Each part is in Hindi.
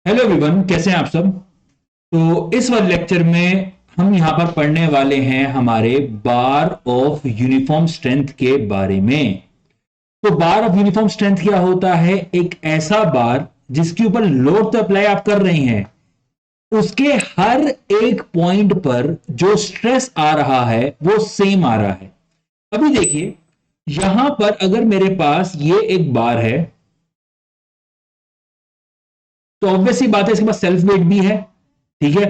हेलो एवरीवन, कैसे हैं आप सब। तो इस वाले लेक्चर में हम यहां पर पढ़ने वाले हैं हमारे बार ऑफ यूनिफॉर्म स्ट्रेंथ के बारे में। तो बार ऑफ यूनिफॉर्म स्ट्रेंथ क्या होता है? एक ऐसा बार जिसके ऊपर लोड तो अप्लाई आप कर रहे हैं, उसके हर एक पॉइंट पर जो स्ट्रेस आ रहा है वो सेम आ रहा है। अभी देखिए, यहां पर अगर मेरे पास ये एक बार है तो ऑब्वियस सी बात है इसके पास सेल्फ वेट भी है। ठीक है,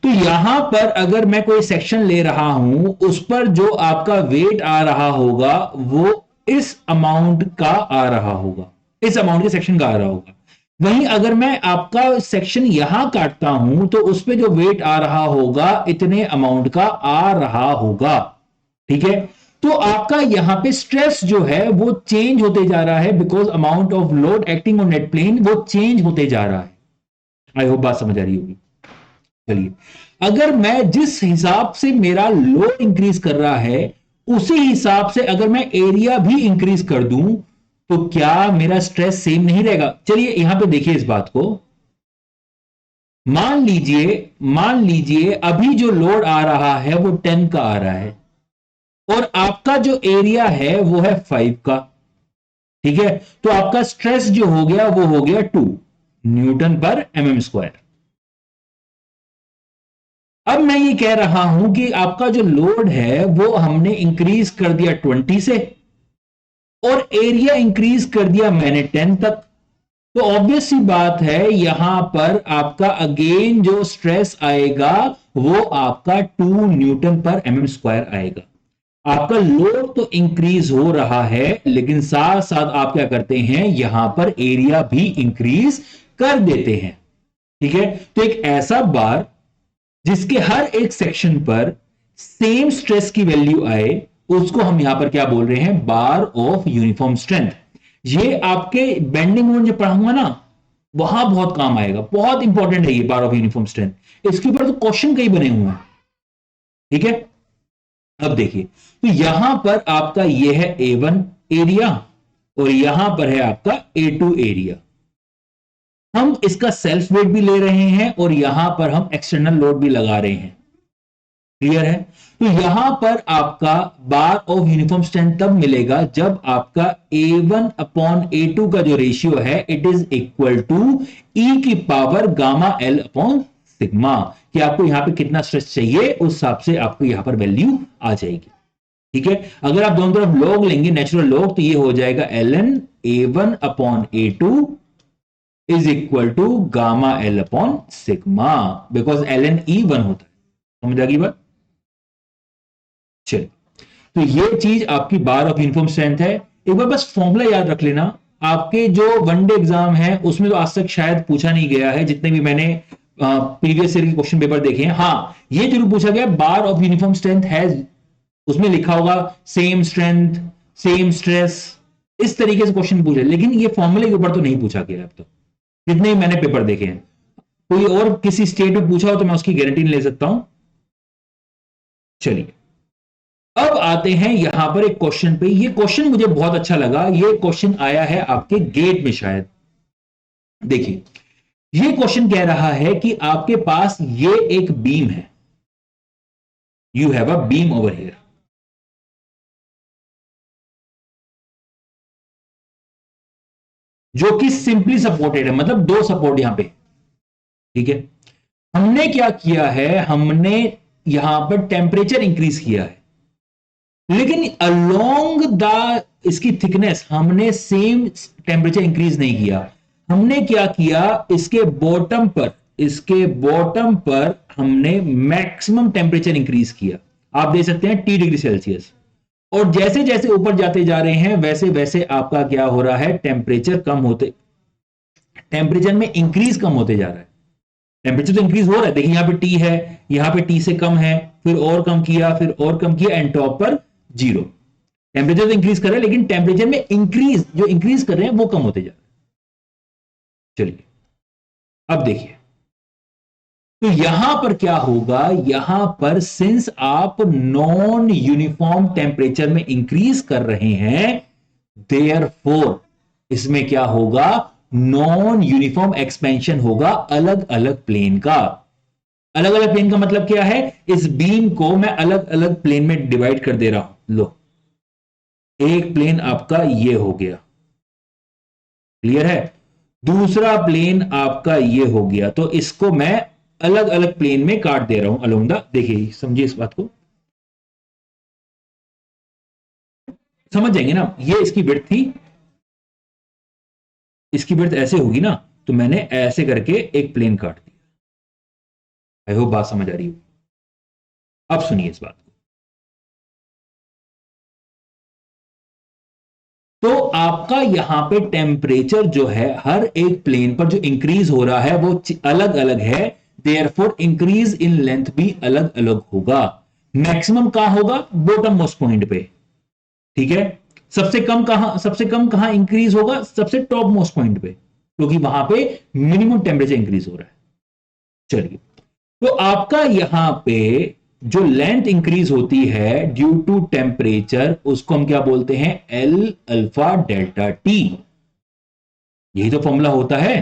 तो यहां पर अगर मैं कोई सेक्शन ले रहा हूं, उस पर जो आपका वेट आ रहा होगा वो इस अमाउंट का आ रहा होगा, इस अमाउंट के सेक्शन का आ रहा होगा। वहीं अगर मैं आपका सेक्शन यहां काटता हूं तो उस पर जो वेट आ रहा होगा इतने अमाउंट का आ रहा होगा। ठीक है, तो आपका यहां पे स्ट्रेस जो है वो चेंज होते जा रहा है, because amount of load acting on net plane वो चेंज होते जा रहा है। आई होप बात समझ आ रही होगी। चलिए, अगर मैं जिस हिसाब से मेरा लोड इंक्रीज कर रहा है उसी हिसाब से अगर मैं एरिया भी इंक्रीज कर दूं तो क्या मेरा स्ट्रेस सेम नहीं रहेगा? चलिए यहां पे देखिए इस बात को। मान लीजिए अभी जो लोड आ रहा है वो 10 का आ रहा है और आपका जो एरिया है वो है 5 का। ठीक है, तो आपका स्ट्रेस जो हो गया वो हो गया 2 न्यूटन पर एमएम स्क्वायर। अब मैं ये कह रहा हूं कि आपका जो लोड है वो हमने इंक्रीज कर दिया 20 से और एरिया इंक्रीज कर दिया मैंने 10 तक। तो ऑब्वियस सी बात है यहां पर आपका अगेन जो स्ट्रेस आएगा वो आपका 2 न्यूटन पर एमएम स्क्वायर आएगा। आपका लोड तो इंक्रीज हो रहा है लेकिन साथ साथ आप क्या करते हैं, यहां पर एरिया भी इंक्रीज कर देते हैं। ठीक है, तो एक ऐसा बार जिसके हर एक सेक्शन पर सेम स्ट्रेस की वैल्यू आए उसको हम यहां पर क्या बोल रहे हैं? बार ऑफ यूनिफॉर्म स्ट्रेंथ। ये आपके बेंडिंग मोमेंट जो पढ़ाऊंगा ना वहां बहुत काम आएगा, बहुत इंपॉर्टेंट है ये बार ऑफ यूनिफॉर्म स्ट्रेंथ। इसके ऊपर तो क्वेश्चन कई बने हुए हैं। ठीक है, अब देखिए, तो यहां पर आपका यह है A1 एरिया और यहां पर है आपका A2 एरिया। हम इसका सेल्फ वेट भी ले रहे हैं और यहां पर हम एक्सटर्नल लोड भी लगा रहे हैं। क्लियर है? तो यहां पर आपका बार ऑफ यूनिफॉर्म स्ट्रेंथ तब मिलेगा जब आपका A1 अपॉन A2 का जो रेशियो है it is equal to E की power gamma L upon sigma. कि आपको यहां पे कितना स्ट्रेस चाहिए उस हिसाब से आपको यहां पर वैल्यू आ जाएगी। ठीक है, अगर आप दोनों तरफ लॉग लेंगे, नेचुरल लॉग, तो ये हो जाएगा ln A1 upon A2 is equal to gamma L upon sigma, because ln E1 होता है। समझ आ गई बात? चलिए, तो ये चीज आपकी बार ऑफ यूनिफॉर्म स्ट्रेंथ है। एक बार बस फॉर्मूला याद रख लेना। आपके जो वनडे एग्जाम है उसमें तो आज तक शायद पूछा नहीं गया है, जितने भी मैंने प्रीवियस ईयर के क्वेश्चन पेपर देखे हैं। हाँ, ये जरूर पूछा गया बार ऑफ यूनिफॉर्म स्ट्रेंथ है, उसमें लिखा होगा सेम स्ट्रेंथ सेम स्ट्रेस, इस तरीके से क्वेश्चन पूछे, लेकिन ये फॉर्मूले के ऊपर तो नहीं पूछा गया अब तक, जितने मैंने पेपर देखे हैं। कोई और किसी स्टेट में पूछा हो तो मैं उसकी गारंटी नहीं ले सकता हूं। चलिए, अब आते हैं यहां पर एक क्वेश्चन पे। ये क्वेश्चन मुझे बहुत अच्छा लगा। ये क्वेश्चन आया है आपके गेट में शायद। देखिए, ये क्वेश्चन कह रहा है कि आपके पास ये एक बीम है, you have a beam over here, जो कि सिंपली सपोर्टेड है, मतलब दो सपोर्ट यहां पे। ठीक है, हमने क्या किया है, हमने यहां पर टेम्परेचर इंक्रीज किया है लेकिन अलोंग द इसकी थिकनेस हमने सेम टेम्परेचर इंक्रीज नहीं किया। हमने क्या किया, इसके बॉटम पर हमने मैक्सिमम टेम्परेचर इंक्रीज किया। आप देख सकते हैं T°C। और जैसे जैसे ऊपर जाते जा रहे हैं वैसे वैसे आपका क्या हो रहा है, टेम्परेचर में इंक्रीज कम होते जा रहा है। टेम्परेचर तो इंक्रीज हो रहा है, देखिए यहां पे T है, यहां पे T से कम है, फिर और कम किया, फिर और कम किया, एंड टॉप पर 0। टेम्परेचर तो इंक्रीज कर रहे हैं लेकिन टेम्परेचर में जो इंक्रीज कर रहे हैं वो कम होते जा रहे हैं। चलिए, अब देखिए, तो यहां पर क्या होगा, यहां पर सिंस आप नॉन यूनिफॉर्म टेम्परेचर में इंक्रीज कर रहे हैं, देयरफॉर इसमें क्या होगा, नॉन यूनिफॉर्म एक्सपेंशन होगा अलग अलग प्लेन का। अलग अलग प्लेन का मतलब क्या है, इस बीम को मैं अलग अलग प्लेन में डिवाइड कर दे रहा हूं। लो, एक प्लेन आपका ये हो गया, क्लियर है, दूसरा प्लेन आपका ये हो गया, तो इसको मैं अलग अलग प्लेन में काट दे रहा हूं अलोंग द, देखिए समझिए इस बात को, समझ जाएंगे ना। ये इसकी विड्थ थी, इसकी विड्थ ऐसे होगी ना, तो मैंने ऐसे करके एक प्लेन काट दिया। आई होप बात समझ आ रही हो। अब सुनिए इस बात को, तो आपका यहां पे टेम्परेचर जो है हर एक प्लेन पर जो इंक्रीज हो रहा है वो अलग अलग है, देयरफॉर इंक्रीज इन लेंथ भी अलग अलग होगा। मैक्सिमम कहां होगा, बॉटम मोस्ट पॉइंट पे, ठीक है। सबसे कम कहां इंक्रीज होगा, सबसे टॉप मोस्ट पॉइंट पे, क्योंकि वहां पे मिनिमम टेम्परेचर इंक्रीज हो रहा है। चलिए, तो आपका यहां पे जो लेंथ इंक्रीज होती है ड्यू टू टेम्परेचर, उसको हम क्या बोलते हैं, एल अल्फा डेल्टा टी। यही तो फॉर्मूला होता है,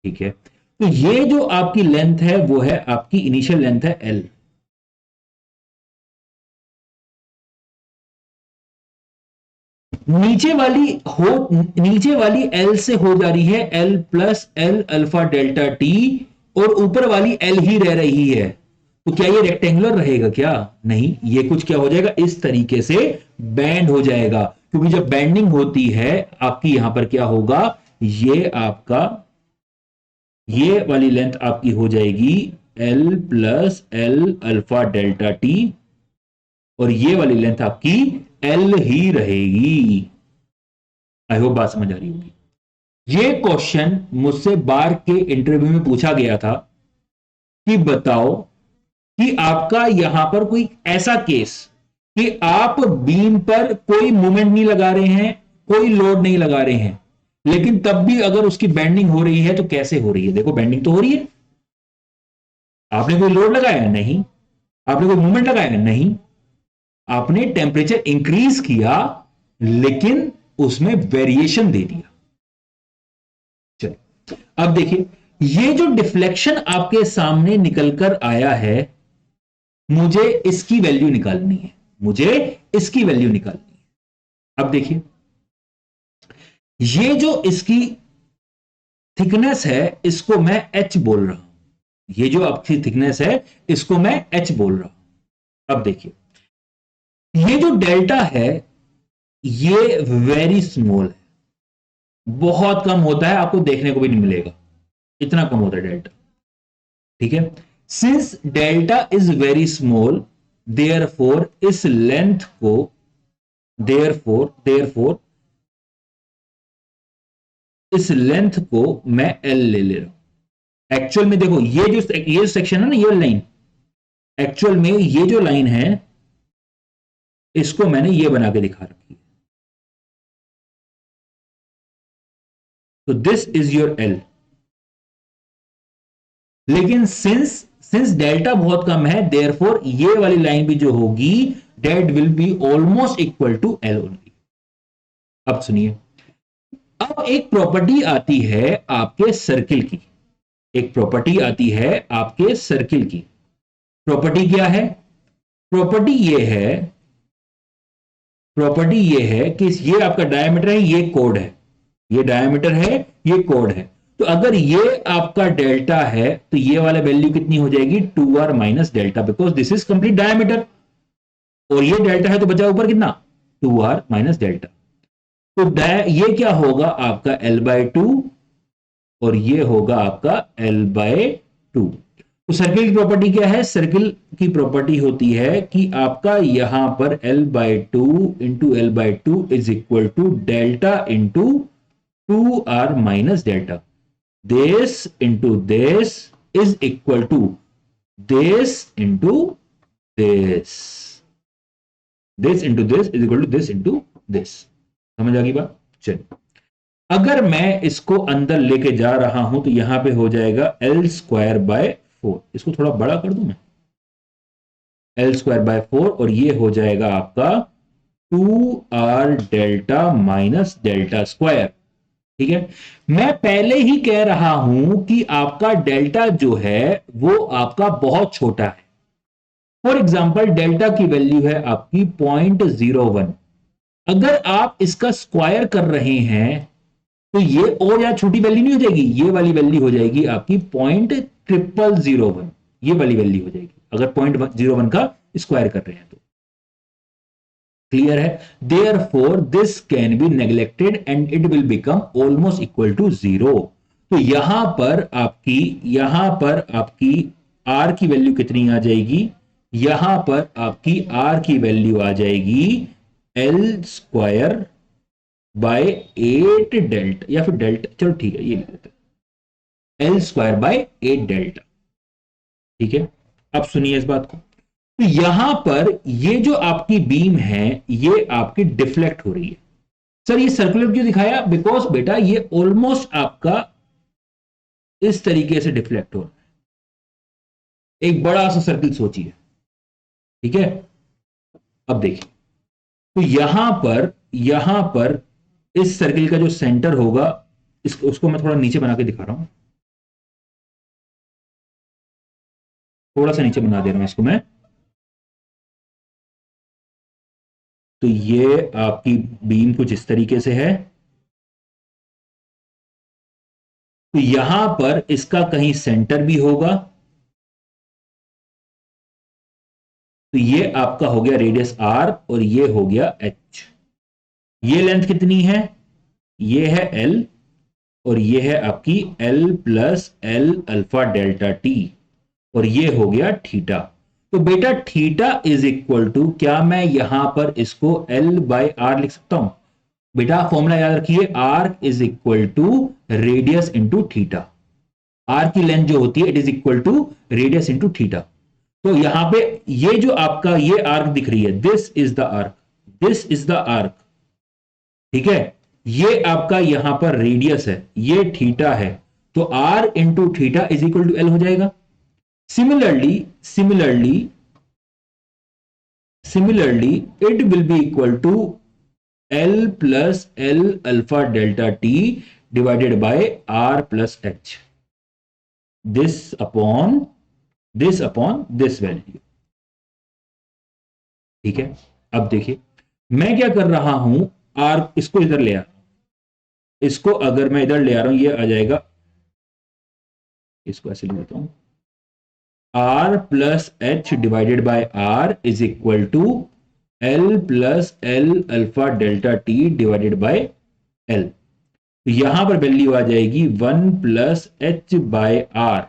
ठीक है। तो ये जो आपकी लेंथ है वो है आपकी इनिशियल लेंथ है एल। नीचे वाली एल से हो जा रही है L plus L alpha delta T, और ऊपर वाली एल ही रह रही है। तो क्या ये रेक्टेंगुलर रहेगा, क्या नहीं, ये कुछ क्या हो जाएगा, इस तरीके से बैंड हो जाएगा, क्योंकि जब बैंडिंग होती है आपकी यहां पर क्या होगा, ये आपका ये वाली लेंथ आपकी हो जाएगी L plus L alpha delta T, और ये वाली लेंथ आपकी एल ही रहेगी। आई होप बात समझ आ रही होगी। ये क्वेश्चन मुझसे बार के इंटरव्यू में पूछा गया था कि बताओ कि आपका यहां पर कोई ऐसा केस कि आप बीम पर कोई मूवमेंट नहीं लगा रहे हैं, कोई लोड नहीं लगा रहे हैं, लेकिन तब भी अगर उसकी बेंडिंग हो रही है तो कैसे हो रही है, देखो बेंडिंग तो हो रही है। आपने कोई लोड लगाया नहीं, आपने कोई मूवमेंट लगाया नहीं, आपने टेम्परेचर इंक्रीज किया लेकिन उसमें वेरिएशन दे दिया। चलिए, अब देखिए, ये जो डिफ्लेक्शन आपके सामने निकलकर आया है, मुझे इसकी वैल्यू निकालनी है, मुझे इसकी वैल्यू निकालनी है। अब देखिए, ये जो इसकी थिकनेस है इसको मैं एच बोल रहा हूं, ये जो आपकी थिकनेस है इसको मैं एच बोल रहा हूं। अब देखिए, ये जो डेल्टा है ये वेरी स्मॉल है, बहुत कम होता है, आपको देखने को भी नहीं मिलेगा, इतना कम होता है डेल्टा, ठीक है। Since delta is very small, therefore इस लेंथ को, देयरफॉर इस लेंथ को मैं एल ले रहा हूं। एक्चुअल में देखो, ये जो सेक्शन है ना, ये लाइन, एक्चुअल में ये जो लाइन है इसको मैंने ये बना के दिखा रखी है। तो दिस इज योर एल, लेकिन सिंस डेल्टा बहुत कम है, देयरफॉर ये वाली लाइन भी जो होगी that will be almost equal to L only. अब सुनिए, अब एक प्रॉपर्टी आती है आपके सर्किल की, एक प्रॉपर्टी आती है आपके सर्किल की। प्रॉपर्टी क्या है, प्रॉपर्टी ये है, प्रॉपर्टी ये है कि ये आपका डायमीटर है, ये कोड है, ये डायमीटर है, ये कोड है। तो अगर ये आपका डेल्टा है तो ये वाला वैल्यू कितनी हो जाएगी, 2r minus delta, because this is complete diameter, और ये डेल्टा है तो बचा ऊपर कितना, 2r माइनस डेल्टा। तो ये क्या होगा आपका l/2, और ये होगा आपका l/2। तो सर्किल की प्रॉपर्टी क्या है, सर्किल की प्रॉपर्टी होती है कि आपका यहां पर l/2 into l/2 is equal to delta into 2r minus delta. this into this is equal to this into this, this into this is equal to this into this। समझ आ गई बात। चलिए, अगर मैं इसको अंदर लेके जा रहा हूं तो यहां पे हो जाएगा l²/4, इसको थोड़ा बड़ा कर दूं मैं, l²/4, और ये हो जाएगा आपका 2r delta minus delta square. ठीक है, मैं पहले ही कह रहा हूं कि आपका डेल्टा जो है वो आपका बहुत छोटा है। फॉर एग्जाम्पल डेल्टा की वैल्यू है आपकी 0.01। अगर आप इसका स्क्वायर कर रहे हैं तो ये और या छोटी वैल्यू नहीं हो जाएगी, ये वाली वैल्यू हो जाएगी आपकी 0.0001। ये वाली वैल्यू हो जाएगी अगर 0.01 का स्क्वायर कर रहे हैं तो। क्लियर है? Therefore this can be neglected and it will become almost equal to zero. तो यहां पर आपकी आर की वैल्यू कितनी आ जाएगी? यहां पर आपकी आर की वैल्यू आ जाएगी एल स्क्वायर बाय 8 डेल्टा, या फिर डेल्टा, चलो ठीक है ये लिख देते हैं, एल स्क्वायर बाय 8 डेल्टा। ठीक है, अब सुनिए इस बात को। तो यहां पर ये जो आपकी बीम है ये आपकी डिफ्लेक्ट हो रही है। सर ये सर्कुलर क्यों दिखाया? बिकॉज बेटा ये ऑलमोस्ट आपका इस तरीके से डिफ्लेक्ट हो रहा है। एक बड़ा सा सर्कल सोचिए, ठीक है। अब देखिए, तो यहां पर इस सर्किल का जो सेंटर होगा, उसको मैं थोड़ा नीचे बना के दिखा रहा हूं, थोड़ा सा नीचे बना दे रहा हूं इसको मैं। तो ये आपकी बीम कुछ इस तरीके से है। तो यहां पर इसका कहीं सेंटर भी होगा। तो ये आपका हो गया रेडियस आर और ये हो गया एच। ये लेंथ कितनी है? ये है एल, और ये है आपकी L plus L alpha delta T, और ये हो गया थीटा। तो बेटा थीटा इज इक्वल टू, क्या मैं यहां पर इसको एल बाय आर लिख सकता हूं? बेटा फॉर्मूला याद रखिए, R is equal to radius into theta. R की लेंथ जो होती है it is equal to radius into theta. तो यहां पे ये जो आपका ये आर्क दिख रही है, this is the arc, this is the arc. ठीक है, ये आपका यहां पर रेडियस है, ये थीटा है। तो R into theta is equal to L हो जाएगा। Similarly similarly it will be equal to L plus L alpha delta T divided by R plus H, this upon this value. ठीक है, अब देखिए मैं क्या कर रहा हूं, आर इसको इधर ले आ रहा हूं, इसको अगर मैं इधर ले आ रहा हूं, ये आ जाएगा, इसको ऐसे लिख देता हूं, R plus H divided by R is equal to L plus L alpha delta T divided by L. तो यहां पर वैल्यू आ जाएगी 1 plus H by R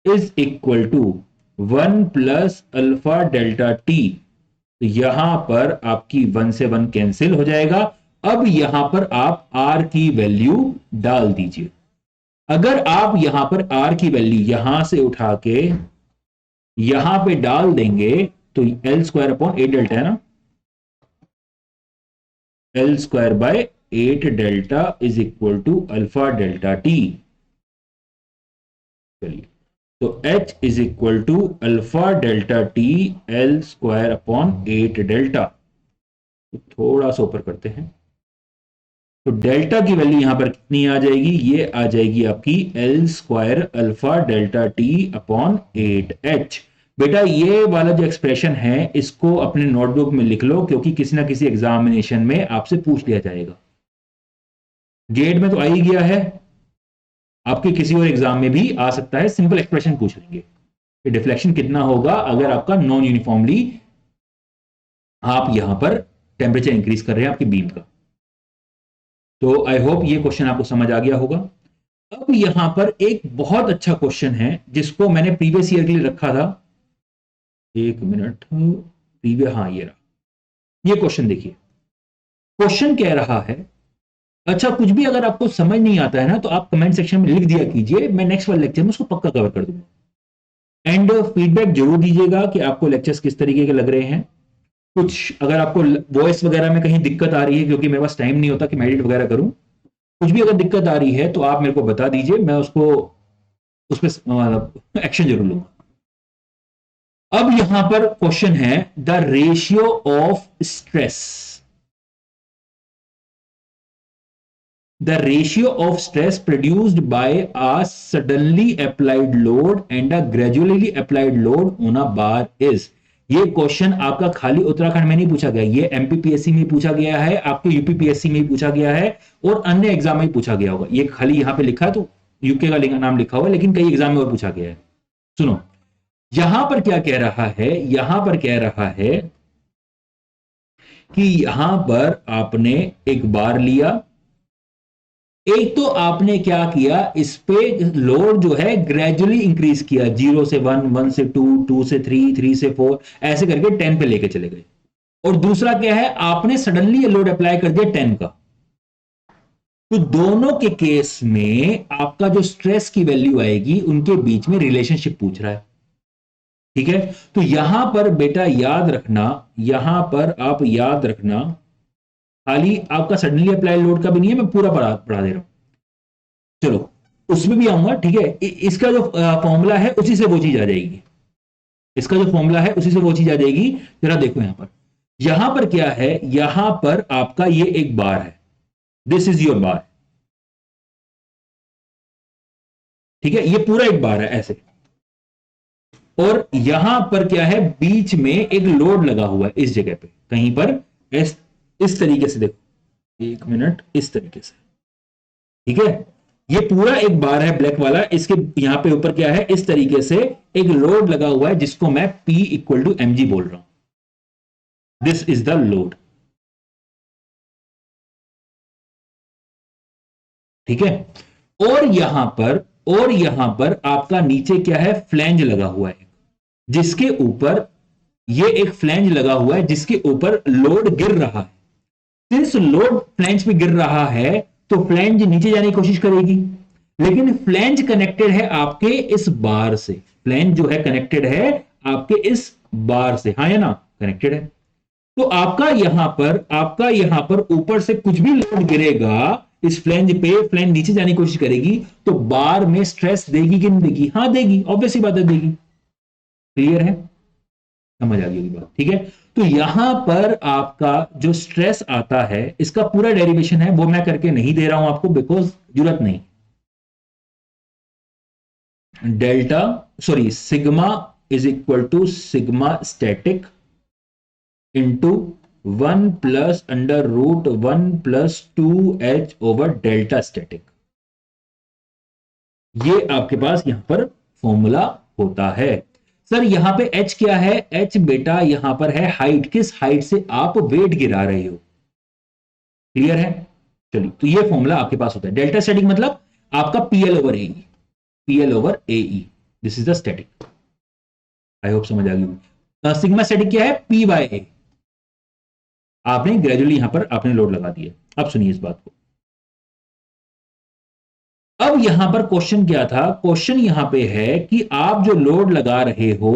is equal to 1 plus alpha delta T. तो यहां पर आपकी 1 से 1 कैंसिल हो जाएगा। अब यहां पर आप आर की वैल्यू डाल दीजिए। अगर आप यहां पर आर की वैल्यू यहां से उठा के यहां पे डाल देंगे तो एल स्क्वायर अपॉन 8 डेल्टा है ना, L square by 8 delta is equal to alpha delta T. चलिए, तो H is equal to alpha delta T L square upon 8 delta. तो थोड़ा सा ऊपर करते हैं, तो डेल्टा की वैल्यू यहां पर कितनी आ जाएगी? ये आ जाएगी आपकी L square alpha delta T upon 8H। बेटा ये वाला जो एक्सप्रेशन है इसको अपने नोटबुक में लिख लो, क्योंकि किसी ना किसी एग्जामिनेशन में आपसे पूछ लिया जाएगा। गेट में तो आ ही गया है, आपके किसी और एग्जाम में भी आ सकता है, सिंपल एक्सप्रेशन पूछ लेंगे कि डिफ्लेक्शन कितना होगा अगर आपका नॉन यूनिफॉर्मली आप यहां पर टेम्परेचर इंक्रीज कर रहे हैं आपकी बीम का। तो आई होप ये क्वेश्चन आपको समझ आ गया होगा। अब यहां पर एक बहुत अच्छा क्वेश्चन है जिसको मैंने प्रीवियस ईयर के लिए रखा था, एक मिनट, प्रीवियस, हाँ ये रहा। ये क्वेश्चन देखिए, क्वेश्चन कह रहा है, अच्छा कुछ भी अगर आपको समझ नहीं आता है ना तो आप कमेंट सेक्शन में लिख दिया कीजिए, मैं नेक्स्ट वाले लेक्चर में उसको पक्का कवर कर दूंगा। एंड फीडबैक जरूर दीजिएगा कि आपको लेक्चर्स किस तरीके के लग रहे हैं। कुछ अगर आपको वॉइस वगैरह में कहीं दिक्कत आ रही है, क्योंकि मेरे पास टाइम नहीं होता कि मैं एडिट वगैरह करूं, कुछ भी अगर दिक्कत आ रही है तो आप मेरे को बता दीजिए, मैं उसको उस पर एक्शन जरूर लूंगा। अब यहां पर क्वेश्चन है the ratio of stress the ratio of stress produced by a suddenly applied load and a gradually applied load on a bar is. ये क्वेश्चन आपका खाली उत्तराखंड में नहीं पूछा गया, ये एमपीपीएससी में पूछा गया है, आपके यूपीपीएससी में पूछा गया है और अन्य एग्जाम में पूछा गया होगा। ये खाली यहां पे लिखा है तो यूके का नाम लिखा हुआ है, लेकिन कई एग्जाम में और पूछा गया है। सुनो, यहां पर क्या कह रहा है, यहां पर कह रहा है कि यहां पर आपने एक बार लिया, एक तो आपने क्या किया, इस पे लोड जो है ग्रेजुअली इंक्रीज किया, 0 से 1, 1 से 2, 2 से 3, 3 से 4, ऐसे करके 10 पे लेके चले गए। और दूसरा क्या है, आपने सडनली लोड अप्लाई कर दिया 10 का। तो दोनों के केस में आपका जो स्ट्रेस की वैल्यू आएगी, उनके बीच में रिलेशनशिप पूछ रहा है। ठीक है, तो यहां पर बेटा याद रखना, यहां पर आप याद रखना, खाली आपका सडनली अप्लाई लोड का भी नहीं है, मैं पूरा पढ़ा दे रहा हूं। चलो उसमें भी आऊंगा, ठीक है। इसका जो फॉर्मूला है उसी से वो चीज आ जाएगी, इसका जो फॉर्मूला है उसी से वो चीज आ जाएगी। जरा देखो यहां पर क्या है, यहां पर आपका ये एक बार है, दिस इज योर बार, ठीक है, ये पूरा एक बार है ऐसे। और यहां पर क्या है, बीच में एक लोड लगा हुआ है इस जगह पे कहीं पर, इस तरीके से देखो, एक मिनट, इस तरीके से, ठीक है। ये पूरा एक बार है ब्लैक वाला, इसके यहां पे ऊपर क्या है, इस तरीके से एक लोड लगा हुआ है जिसको मैं P इक्वल टू mg बोल रहा हूं। दिस इज द लोड, ठीक है। और यहां पर आपका नीचे क्या है, फ्लैंज लगा हुआ है, जिसके ऊपर ये एक फ्लैंज लगा हुआ है जिसके ऊपर लोड गिर रहा है। सिंस लोड फ्लैंज पे गिर रहा है तो फ्लैंज नीचे जाने की कोशिश करेगी, लेकिन फ्लैंज कनेक्टेड है आपके इस बार से, फ्लैंज जो है कनेक्टेड है आपके इस बार से, हाँ या ना, कनेक्टेड है। तो आपका यहां पर ऊपर से कुछ भी लोड गिरेगा इस फ्लैंज पे, फ्लैंज नीचे जाने की कोशिश करेगी तो बार में स्ट्रेस देगी कि नहीं देगी, हाँ देगी, ऑब्वियस ही बात है, देगी। क्लियर है, समझ आ गई बात, ठीक है। तो यहां पर आपका जो स्ट्रेस आता है, इसका पूरा डेरिवेशन है, वो मैं करके नहीं दे रहा हूं आपको, बिकॉज जरूरत नहीं। Delta sorry sigma is equal to sigma static into 1 plus under root 1 plus 2h over delta static. ये आपके पास यहां पर फॉर्मूला होता है। सर यहां पे h क्या है, h बेटा यहां पर है हाइट, किस हाइट से आप वेट गिरा रहे हो। क्लियर है, चलिए, तो ये फॉर्मूला आपके पास होता है। डेल्टा स्टैटिक मतलब आपका PL over AE, PL over AE, this is the static. I hope समझ आ गई। सिग्मा स्टैटिक क्या है, P बाय A। आपने ग्रेजुअली यहां पर आपने लोड लगा दिया। अब सुनिए इस बात को, अब यहां पर क्वेश्चन क्या था, क्वेश्चन यहां पे है कि आप जो लोड लगा रहे हो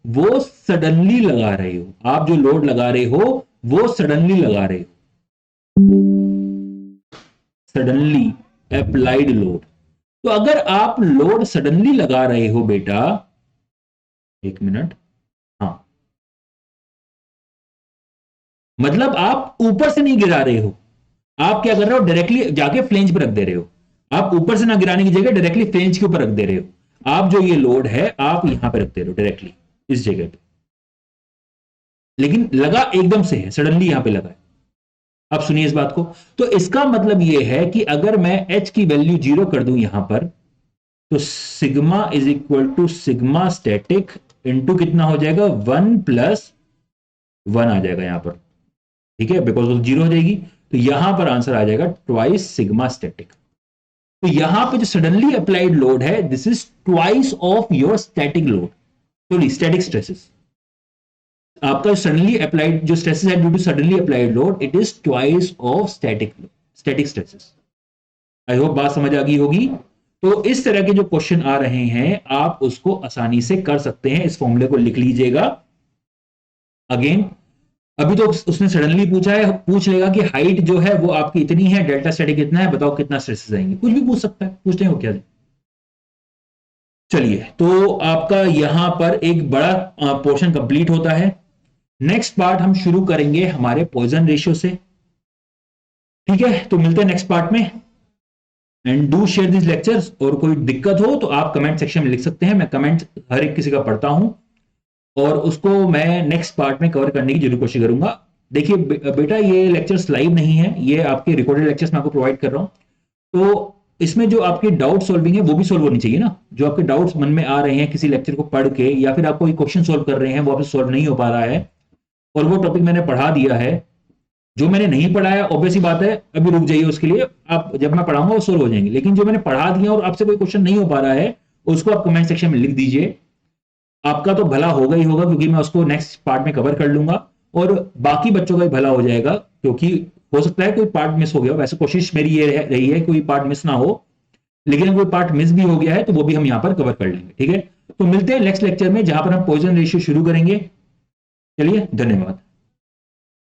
वो सडनली लगा रहे हो, आप जो लोड लगा रहे हो वो सडनली लगा रहे हो, सडनली अप्लाइड लोड। तो अगर आप लोड सडनली लगा रहे हो बेटा, एक मिनट, हाँ, मतलब आप ऊपर से नहीं गिरा रहे हो, आप क्या कर रहे हो, डायरेक्टली जाके फ्लेंज पर रख दे रहे हो। आप ऊपर से ना गिराने की जगह डायरेक्टली फ्लेंज के ऊपर रख दे रहे हो। आप जो ये लोड है आप यहां पे रख दे रहे हो डायरेक्टली इस जगह पे, लेकिन लगा एकदम से है, सडनली यहां पे लगा है। अब सुनिए इस बात को, तो इसका मतलब यह है कि अगर मैं h की वैल्यू 0 कर दूं यहां पर, तो sigma is equal to sigma static into कितना हो जाएगा, 1 प्लस 1 आ जाएगा यहां पर, ठीक है, बिकॉज वो 0 हो जाएगी। तो यहां पर आंसर आ जाएगा ट्वाइस सिग्मा स्टैटिक। तो यहां पे जो सडनली अप्लाइड लोड है, this is twice of your static load, sorry static stresses. आपका सडनली अप्लाइड जो स्ट्रेसेस है due to suddenly applied load, it is twice of static stresses. I hope बात समझ आ गई होगी। तो इस तरह के जो क्वेश्चन आ रहे हैं आप उसको आसानी से कर सकते हैं, इस फॉर्मूले को लिख लीजिएगा। अगेन अभी तो उसने सडनली पूछा है, पूछ लेगा कि हाइट जो है वो आपकी इतनी है, डेल्टा स्टैटिक कितना है, बताओ कितना स्ट्रेसेस आएंगे, कुछ भी पूछ सकता है, पूछते हैं वो क्या। चलिए, तो आपका यहां पर एक बड़ा पोर्शन कंप्लीट होता है। नेक्स्ट पार्ट हम शुरू करेंगे हमारे पॉइजन रेशियो से, ठीक है। तो मिलते हैं नेक्स्ट पार्ट में। And do share this lectures. और कोई दिक्कत हो तो आप कमेंट सेक्शन में लिख सकते हैं, मैं कमेंट हर एक किसी का पढ़ता हूं और उसको मैं नेक्स्ट पार्ट में कवर करने की जरूर कोशिश करूंगा। देखिए बेटा, ये लेक्चर्स लाइव नहीं है, ये आपके रिकॉर्डेड लेक्चर्स मैं आपको प्रोवाइड कर रहा हूं। तो इसमें जो आपके डाउट सॉल्विंग है वो भी सॉल्व होनी चाहिए ना। जो आपके डाउट्स मन में आ रहे हैं किसी लेक्चर को पढ़ के, या फिर आप कोई क्वेश्चन सॉल्व कर रहे हैं वो आपसे सॉल्व नहीं हो पा रहा है और वो टॉपिक मैंने पढ़ा दिया है, जो मैंने नहीं पढ़ाया ऑब्वियस ही बात है अभी रुक जाइए, उसके लिए आप जब मैं पढ़ाऊंगा वो सोल्व हो जाएंगे। लेकिन जो मैंने पढ़ा दिया और आपसे कोई क्वेश्चन नहीं हो पा रहा है, उसको आप कमेंट सेक्शन में लिख दीजिए। आपका तो भला होगा ही होगा, क्योंकि मैं उसको नेक्स्ट पार्ट में कवर कर लूंगा और बाकी बच्चों का भी भला हो जाएगा, क्योंकि हो सकता है कोई पार्ट मिस हो गया। वैसे कोशिश मेरी ये रही है कोई पार्ट मिस ना हो, लेकिन अगर कोई पार्ट मिस भी हो गया है तो वो भी हम यहां पर कवर कर लेंगे। ठीक है, तो मिलते हैं नेक्स्ट लेक्चर में जहां पर हम पॉइजन रेशियो शुरू करेंगे। चलिए, धन्यवाद।